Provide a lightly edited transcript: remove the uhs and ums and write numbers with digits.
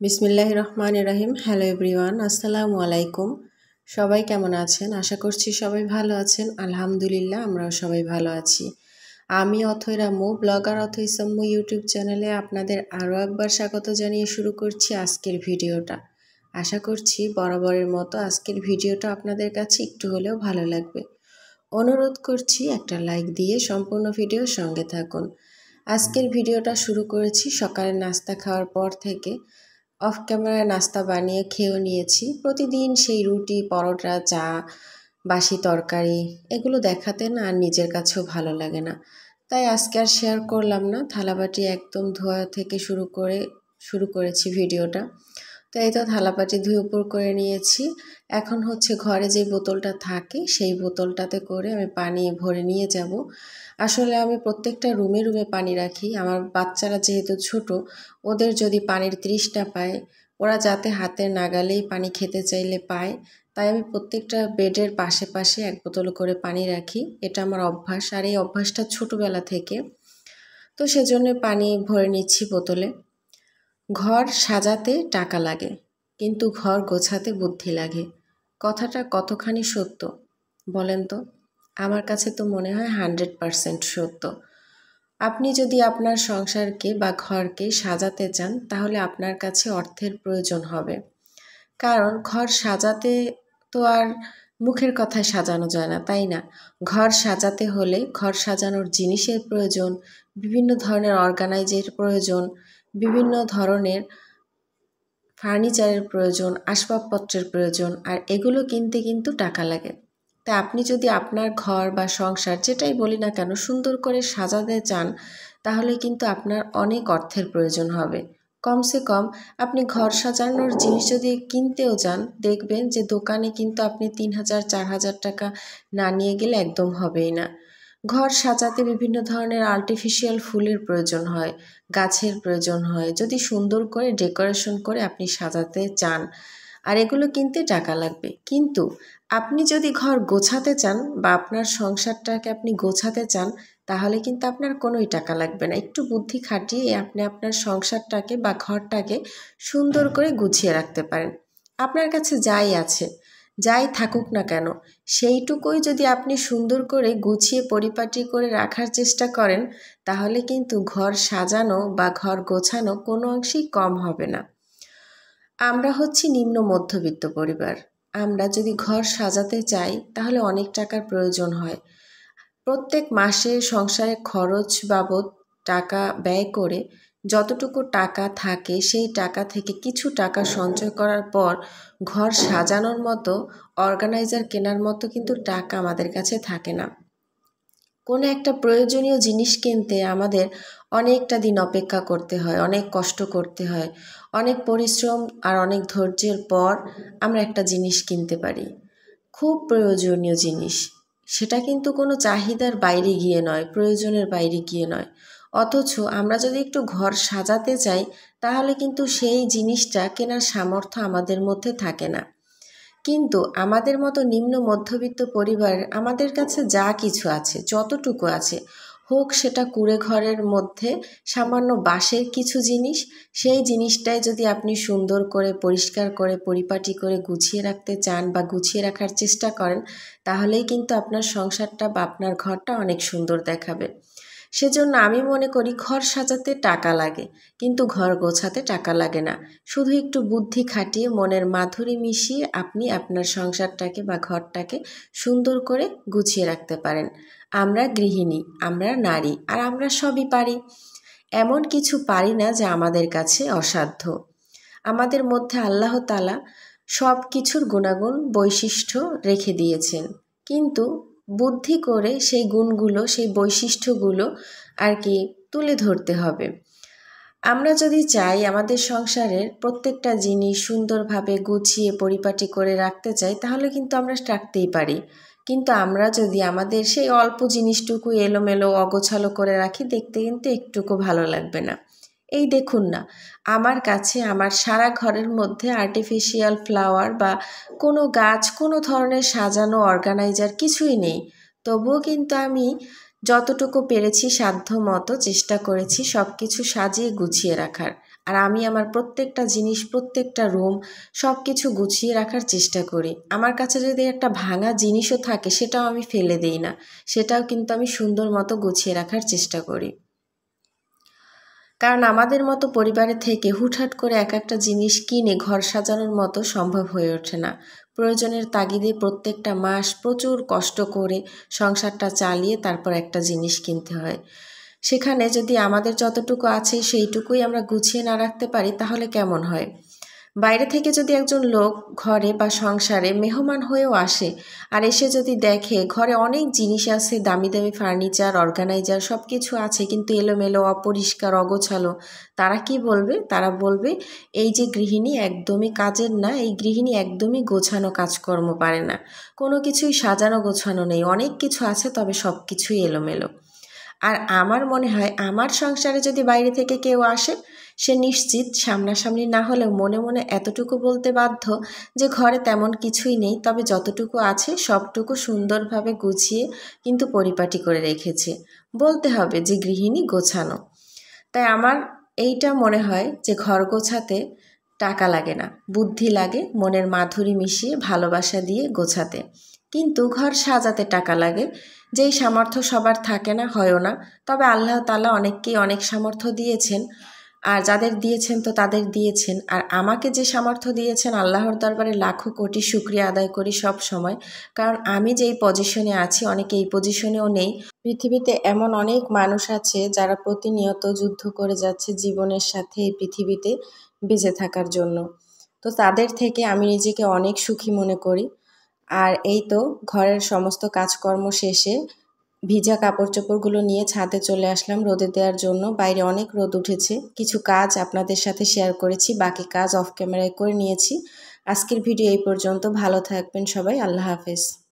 বিসমিল্লাহির রহমানির রহিম। Hello everyone, আসসালামু আলাইকুম। সবাই কেমন আছেন? আশা করছি সবাই ভালো আছেন। আলহামদুলিল্লাহ, আমরাও সবাই ভালো আছি। আমি অথৈ রামু, ব্লগার অথৈ সাম্মু ইউটিউব চ্যানেলে আপনাদের আরও একবার স্বাগত জানিয়ে শুরু করছি আজকের ভিডিওটা। আশা করছি বরাবরের মতো আজকের ভিডিওটা আপনাদের কাছে একটু হলেও ভালো লাগবে। অনুরোধ করছি একটা লাইক দিয়ে সম্পূর্ণ ভিডিওর সঙ্গে থাকুন। আজকের ভিডিওটা শুরু করেছি সকালে নাস্তা খাওয়ার পর থেকে। অফ ক্যামেরায় নাস্তা বানিয়ে খেয়েও নিয়েছি। প্রতিদিন সেই রুটি, পরোটা, চা, বাসি তরকারি এগুলো দেখাতে না আর নিজের কাছেও ভালো লাগে না। তাই আজকে আর শেয়ার করলাম না। থালাবাটি একদম ধোয়া থেকে শুরু করেছি ভিডিওটা। তো এই তো থালাবাটি ধুয়ে উপর করে নিয়েছি। এখন হচ্ছে ঘরে যে বোতলটা থাকে সেই বোতলটাতে করে আমি পানি ভরে নিয়ে যাব। আসলে আমি প্রত্যেকটা রুমে রুমে পানি রাখি। আমার বাচ্চারা যেহেতু ছোট, ওদের যদি পানির তৃষ্ণা পায়, ওরা যাতে হাতের নাগালেই পানি খেতে চাইলে পায়, তাই আমি প্রত্যেকটা বেডের পাশে পাশে এক বোতল করে পানি রাখি। এটা আমার অভ্যাস, আর এই অভ্যাসটা ছোটোবেলা থেকে। তো সেজন্য পানি ভরে নিচ্ছি বোতলে। ঘর সাজাতে টাকা লাগে, কিন্তু ঘর গোছাতে বুদ্ধি লাগে। কথাটা কতখানি সত্য বলেন তো? আমার কাছে তো মনে হয় 100% সত্য। আপনি যদি আপনার সংসারকে বা ঘরকে সাজাতে চান, তাহলে আপনার কাছে অর্থের প্রয়োজন হবে। কারণ ঘর সাজাতে তো আর মুখের কথায় সাজানো যায় না, তাই না? ঘর সাজাতে হলে ঘর সাজানোর জিনিসের প্রয়োজন, বিভিন্ন ধরনের অর্গানাইজের প্রয়োজন, বিভিন্ন ধরনের ফার্নিচারের প্রয়োজন, আসবাবপত্রের প্রয়োজন, আর এগুলো কিনতে কিন্তু টাকা লাগে। তা আপনি যদি আপনার ঘর বা সংসার যেটাই বলি না কেন সুন্দর করে সাজাতে চান, তাহলে কিন্তু আপনার অনেক অর্থের প্রয়োজন হবে। কমসে কম আপনি ঘর সাজানোর জিনিস যদি কিনতেও যান, দেখবেন যে দোকানে কিন্তু আপনি 3,000-4,000 টাকা না নিয়ে গেলে একদম হবেই না। ঘর সাজাতে বিভিন্ন ধরনের আর্টিফিশিয়াল ফুলের প্রয়োজন হয়, গাছের প্রয়োজন হয়, যদি সুন্দর করে ডেকোরেশন করে আপনি সাজাতে চান, আর এগুলো কিনতে টাকা লাগবে। কিন্তু আপনি যদি ঘর গোছাতে চান বা আপনার সংসারটাকে আপনি গোছাতে চান, তাহলে কিন্তু আপনার কোনোই টাকা লাগবে না। একটু বুদ্ধি খাটিয়ে আপনি আপনার সংসারটাকে বা ঘরটাকে সুন্দর করে গুছিয়ে রাখতে পারেন। আপনার কাছে যাই আছে, যাই থাকুক না কেন, সেইটুকুই যদি আপনি সুন্দর করে গুছিয়ে পরিপাটি করে রাখার চেষ্টা করেন, তাহলে কিন্তু ঘর সাজানো বা ঘর গোছানো কোনো অংশেই কম হবে না। আমরা হচ্ছি নিম্ন মধ্যবিত্ত পরিবার। আমরা যদি ঘর সাজাতে চাই, তাহলে অনেক টাকার প্রয়োজন হয়। প্রত্যেক মাসে সংসারে খরচ বাবদ টাকা ব্যয় করে যতটুকু টাকা থাকে, সেই টাকা থেকে কিছু টাকা সঞ্চয় করার পর ঘর সাজানোর মতো, অর্গানাইজার কেনার মতো কিন্তু টাকা আমাদের কাছে থাকে না। কোনো একটা প্রয়োজনীয় জিনিস কিনতে আমাদের অনেকটা দিন অপেক্ষা করতে হয়, অনেক কষ্ট করতে হয়, অনেক পরিশ্রম আর অনেক ধৈর্যের পর আমরা একটা জিনিস কিনতে পারি, খুব প্রয়োজনীয় জিনিস। সেটা কিন্তু কোনো চাহিদার বাইরে গিয়ে নয়, প্রয়োজনের বাইরে গিয়ে নয়। অথচ আমরা যদি একটু ঘর সাজাতে চাই, তাহলে কিন্তু সেই জিনিসটা কেনার সামর্থ্য আমাদের মধ্যে থাকে না। কিন্তু আমাদের মতো নিম্ন মধ্যবিত্ত পরিবারের আমাদের কাছে যা কিছু আছে, যতটুকু আছে, হোক সেটা কুঁড়ে ঘরের মধ্যে সামান্য বাঁশের কিছু জিনিস, সেই জিনিসটাই যদি আপনি সুন্দর করে পরিষ্কার করে পরিপাটি করে গুছিয়ে রাখতে চান বা গুছিয়ে রাখার চেষ্টা করেন, তাহলেই কিন্তু আপনার সংসারটা বা আপনার ঘরটা অনেক সুন্দর দেখাবে। সেজন্য আমি মনে করি ঘর সাজাতে টাকা লাগে, কিন্তু ঘর গোছাতে টাকা লাগে না। শুধু একটু বুদ্ধি খাটিয়ে মনের মাধুরী মিশিয়ে আপনি আপনার সংসারটাকে বা ঘরটাকে সুন্দর করে গুছিয়ে রাখতে পারেন। আমরা গৃহিণী, আমরা নারী, আর আমরা সবই পারি। এমন কিছু পারি না যা আমাদের কাছে অসাধ্য। আমাদের মধ্যে আল্লাহ তাআলা সব কিছুর গুণাগুণ বৈশিষ্ট্য রেখে দিয়েছেন, কিন্তু বুদ্ধি করে সেই গুণগুলো, সেই বৈশিষ্ট্যগুলো আর কি তুলে ধরতে হবে। আমরা যদি চাই আমাদের সংসারের প্রত্যেকটা জিনিস সুন্দরভাবে গুছিয়ে পরিপাটি করে রাখতে চাই, তাহলে কিন্তু আমরা রাখতেই পারি। কিন্তু আমরা যদি আমাদের সেই অল্প জিনিসটুকু এলোমেলো অগোছালো করে রাখি, দেখতে কিন্তু একটুকু ভালো লাগবে না। এই দেখুন না, আমার কাছে আমার সারা ঘরের মধ্যে আর্টিফিশিয়াল ফ্লাওয়ার বা কোনো গাছ, কোনো ধরনের সাজানো অর্গানাইজার কিছুই নেই। তবুও কিন্তু আমি যতটুকু পেরেছি সাধ্য মতো চেষ্টা করেছি সব কিছু সাজিয়ে গুছিয়ে রাখার। আর আমি আমার প্রত্যেকটা জিনিস, প্রত্যেকটা রুম সব কিছু গুছিয়ে রাখার চেষ্টা করি। আমার কাছে যদি একটা ভাঙা জিনিসও থাকে সেটাও আমি ফেলে দিই না, সেটাও কিন্তু আমি সুন্দর মতো গুছিয়ে রাখার চেষ্টা করি। কারণ আমাদের মতো পরিবারে থেকে হুটহাট করে এক একটা জিনিস কিনে ঘর সাজানোর মতো সম্ভব হয়ে ওঠে না। প্রয়োজনের তাগিদে প্রত্যেকটা মাস প্রচুর কষ্ট করে সংসারটা চালিয়ে তারপর একটা জিনিস কিনতে হয়। সেখানে যদি আমাদের যতটুকু আছে সেইটুকুই আমরা গুছিয়ে না রাখতে পারি তাহলে কেমন হয়? বাইরে থেকে যদি একজন লোক ঘরে বা সংসারে মেহমান হয়েও আসে, আর এসে যদি দেখে ঘরে অনেক জিনিস আছে, দামি দামি ফার্নিচার, অর্গানাইজার সব কিছু আছে, কিন্তু এলোমেলো, অপরিষ্কার, অগোছালো, তারা কি বলবে? তারা বলবে এই যে গৃহিণী একদমই কাজের না, এই গৃহিণী একদমই গোছানো কাজকর্ম পারে না, কোনো কিছুই সাজানো গোছানো নেই, অনেক কিছু আছে তবে সব কিছুই এলোমেলো। আর আমার মনে হয় আমার সংসারে যদি বাইরে থেকে কেউ আসে, সে নিশ্চিত সামনাসামনি না হলেও মনে মনে এতটুকু বলতে বাধ্য যে ঘরে তেমন কিছুই নেই, তবে যতটুকু আছে সবটুকু সুন্দরভাবে গুছিয়ে কিন্তু পরিপাটি করে রেখেছে। বলতে হবে যে গৃহিণী গোছানো। তাই আমার এইটা মনে হয় যে ঘর গোছাতে টাকা লাগে না, বুদ্ধি লাগে, মনের মাধুরী মিশিয়ে ভালোবাসা দিয়ে গোছাতে। কিন্তু ঘর সাজাতে টাকা লাগে, যেই সামর্থ্য সবার থাকে না, হয়ও না। তবে আল্লাহ তাআলা অনেককেই অনেক সামর্থ্য দিয়েছেন, আর যাদের দিয়েছেন তো তাদের দিয়েছেন। আর আমাকে যে সামর্থ্য দিয়েছেন আল্লাহর দরবারে লাখো কোটি শুকরিয়া আদায় করি সব সময়। কারণ আমি যেই পজিশনে আছি অনেকে এই পজিশনেও নেই। পৃথিবীতে এমন অনেক মানুষ আছে যারা প্রতিনিয়ত যুদ্ধ করে যাচ্ছে জীবনের সাথে এই পৃথিবীতে বেঁচে থাকার জন্য। তো তাদের থেকে আমি নিজেকে অনেক সুখী মনে করি। আর এই তো ঘরের সমস্ত কাজকর্ম শেষে ভিজা কাপড় চোপড়গুলো নিয়ে ছাদে চলে আসলাম রোদে দেওয়ার জন্য। বাইরে অনেক রোদ উঠেছে। কিছু কাজ আপনাদের সাথে শেয়ার করেছি, বাকি কাজ অফ ক্যামেরায় করে নিয়েছি। আজকের ভিডিও এই পর্যন্ত। ভালো থাকবেন সবাই। আল্লাহ হাফেজ।